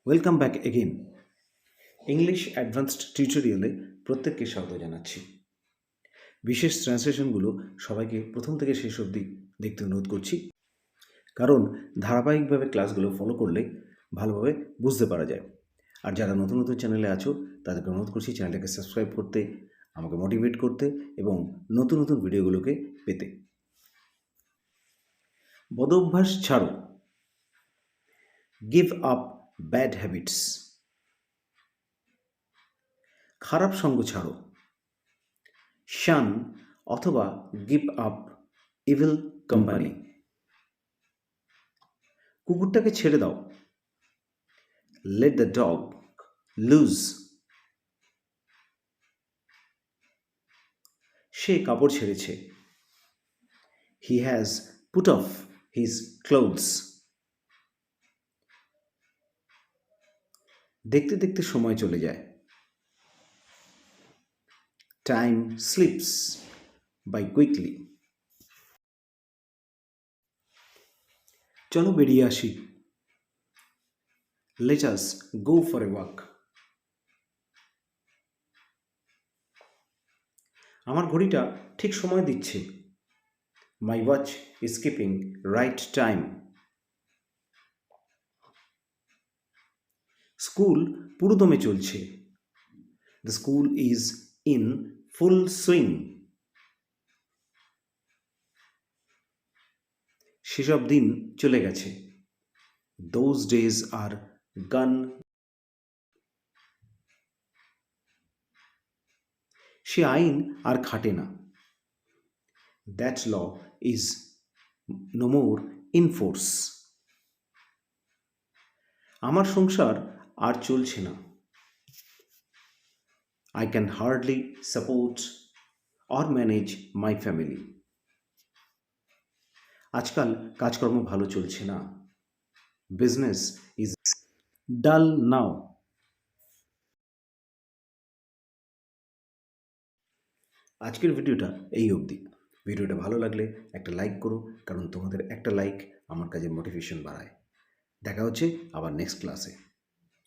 Welcome back again. English advanced টিউটোরিয়ালে প্রত্যেককে স্বাগত জানাচ্ছি। বিশেষ ট্রান্সলেশনগুলো সবাইকে প্রথম থেকে শেষ অবধি দেখতে অনুরোধ করছি, কারণ ধারাবাহিকভাবে ক্লাসগুলো ফলো করলে ভালোভাবে বুঝতে পারা যায়। আর যারা নতুন নতুন চ্যানেলে আছো তাদেরকে অনুরোধ করছি চ্যানেলটাকে সাবস্ক্রাইব করতে, আমাকে মোটিভেট করতে এবং নতুন নতুন ভিডিওগুলোকে পেতে। বদঅভ্যাস ছাড়ো, গিভ আপ ব্যাড হ্যাবিটস। খারাপ সঙ্গ ছাড়ো, শান অথবা গিভ আপ ইভিল কোম্পানি। কুকুরটাকে ছেড়ে দাও, লেট দ্য ডগ লুজ। সে কাপড় ছেড়েছে, he has put off his clothes. দেখতে দেখতে সময় চলে যায়, টাইম স্লিপস বাই কুইকলি। চলো বেরিয়ে আসি, let us go for a walk. আমার ঘড়িটা ঠিক সময় দিচ্ছে, my watch is keeping right time. School পুরোদমে চলছে, the school is in full swing. সেসব দিন চলে গেছে, দোজ ডেজ আর গান। সে আইন আর খাটে না, that law is no more in force. আমার সংসার আর চলছে না, I can hardly support or manage my family. আজকাল কাজকর্ম ভালো চলছে না, বিজনেস ইজ ডাল নাও। আজকের ভিডিওটা এই অবধি। ভিডিওটা ভালো লাগলে একটা লাইক করো, কারণ তোমাদের একটা লাইক আমার কাজে মোটিভেশন বাড়ায়। দেখা হচ্ছে আবার নেক্সট ক্লাসে।